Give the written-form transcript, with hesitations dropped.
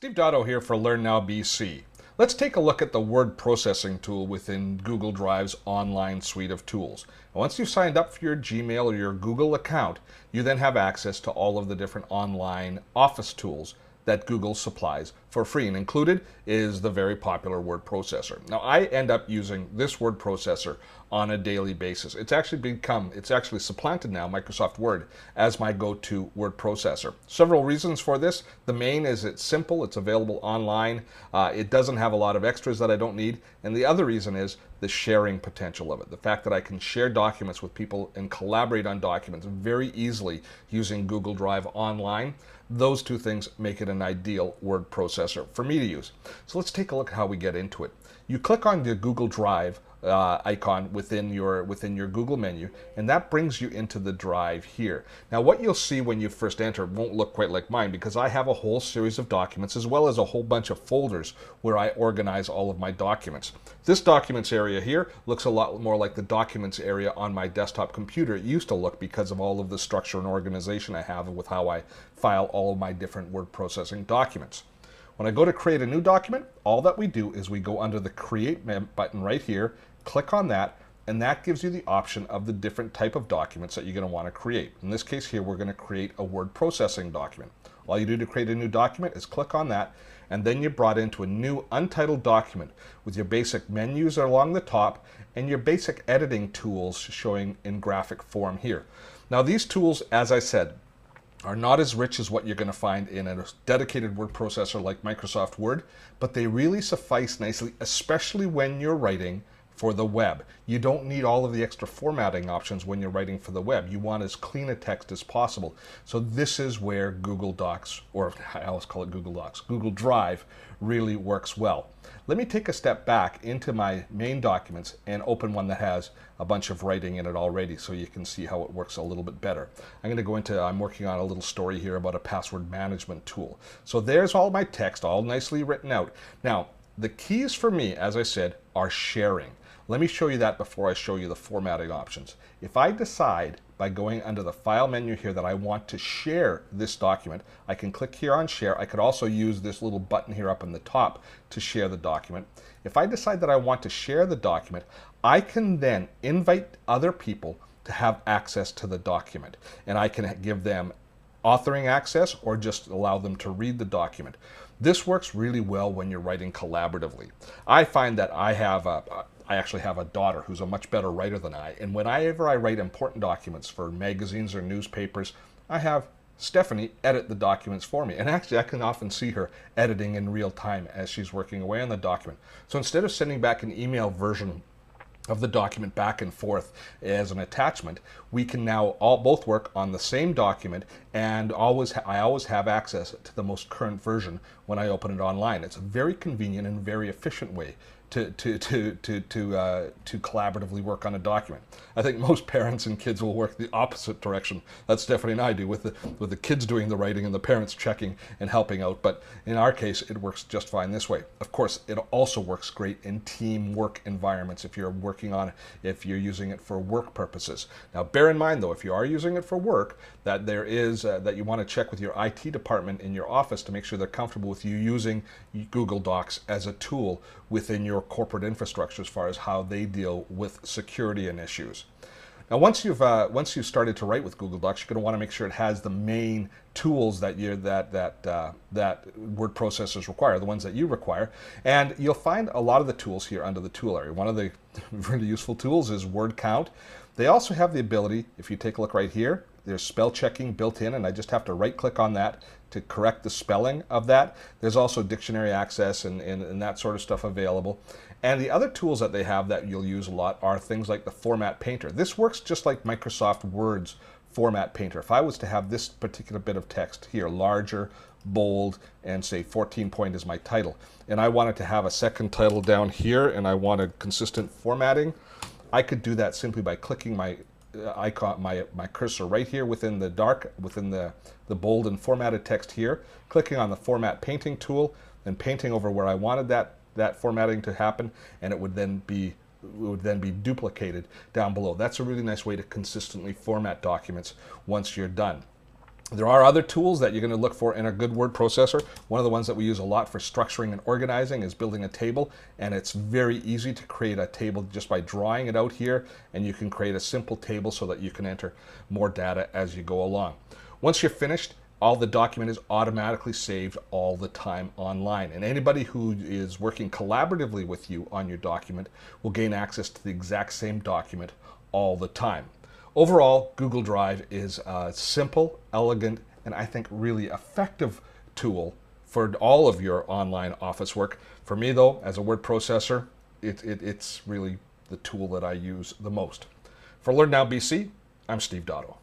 Steve Dotto here for LearnNowBC. Let's take a look at the word processing tool within Google Drive's online suite of tools. Once you've signed up for your Gmail or your Google account, you then have access to all of the different online Office tools that Google supplies for free, and included is the very popular word processor. Now, I end up using this word processor on a daily basis. It's actually supplanted now Microsoft Word as my go-to word processor. Several reasons for this. The main is it's simple, it's available online, it doesn't have a lot of extras that I don't need, and the other reason is the sharing potential of it. The fact that I can share documents with people and collaborate on documents very easily using Google Drive online. Those two things make it an ideal word processor for me to use. So let's take a look at how we get into it. You click on the Google Drive icon within your Google menu, and that brings you into the Drive here. Now, what you'll see when you first enter won't look quite like mine, because I have a whole series of documents as well as a whole bunch of folders where I organize all of my documents. This documents area here looks a lot more like the documents area on my desktop computer. It used to look because of all of the structure and organization I have with how I file all of my different word processing documents. When I go to create a new document, all that we do is we go under the Create button right here, click on that, and that gives you the option of the different type of documents that you're going to want to create. In this case here, we're going to create a word processing document. All you do to create a new document is click on that, and then you're brought into a new untitled document with your basic menus along the top and your basic editing tools showing in graphic form here. Now, these tools, as I said, are not as rich as what you're going to find in a dedicated word processor like Microsoft Word, but they really suffice nicely, especially when you're writing for the web. You don't need all of the extra formatting options when you're writing for the web. You want as clean a text as possible. So this is where Google Docs, or I always call it Google Docs, Google Drive really works well. Let me take a step back into my main documents and open one that has a bunch of writing in it already so you can see how it works a little bit better. I'm working on a little story here about a password management tool. So there's all my text, all nicely written out. Now, the keys for me, as I said, are sharing. Let me show you that before I show you the formatting options. If I decide by going under the File menu here that I want to share this document, I can click here on Share. I could also use this little button here up in the top to share the document. If I decide that I want to share the document, I can then invite other people to have access to the document, and I can give them authoring access or just allow them to read the document. This works really well when you're writing collaboratively. I find that I actually have a daughter who's a much better writer than I, and whenever I write important documents for magazines or newspapers, I have Stephanie edit the documents for me. And actually, I can often see her editing in real time as she's working away on the document. So instead of sending back an email version of the document back and forth as an attachment, we can now both work on the same document, and I always have access to the most current version when I open it online. It's a very convenient and very efficient way to collaboratively work on a document. I think most parents and kids will work the opposite direction that Stephanie and I do, with the kids doing the writing and the parents checking and helping out. But in our case, it works just fine this way. Of course, it also works great in teamwork environments if you're using it for work purposes. Now, bear in mind though, if you are using it for work, that that you want to check with your IT department in your office to make sure they're comfortable with you using Google Docs as a tool within your corporate infrastructure as far as how they deal with security and issues. Now, once you've started to write with Google Docs, you're going to want to make sure it has the main tools that word processors require, the ones that you require, and you'll find a lot of the tools here under the tool area. One of the really useful tools is word count. They also have the ability, if you take a look right here, there's spell checking built in, and I just have to right click on that to correct the spelling of that. There's also dictionary access and that sort of stuff available. And the other tools that they have that you'll use a lot are things like the Format Painter. This works just like Microsoft Word's Format Painter. If I was to have this particular bit of text here, larger, bold, and say 14 point is my title, and I wanted to have a second title down here, and I wanted consistent formatting, I could do that simply by clicking my icon, my cursor right here within the bold and formatted text here, clicking on the Format Painting tool, and painting over where I wanted that formatting to happen, and it would then be duplicated down below. That's a really nice way to consistently format documents once you're done. There are other tools that you're going to look for in a good word processor. One of the ones that we use a lot for structuring and organizing is building a table, and it's very easy to create a table just by drawing it out here, and you can create a simple table so that you can enter more data as you go along. Once you're finished, all the document is automatically saved all the time online, and anybody who is working collaboratively with you on your document will gain access to the exact same document all the time. Overall, Google Drive is a simple, elegant, and I think really effective tool for all of your online office work. For me though, as a word processor, it's really the tool that I use the most. For LearnNowBC, I'm Steve Dotto.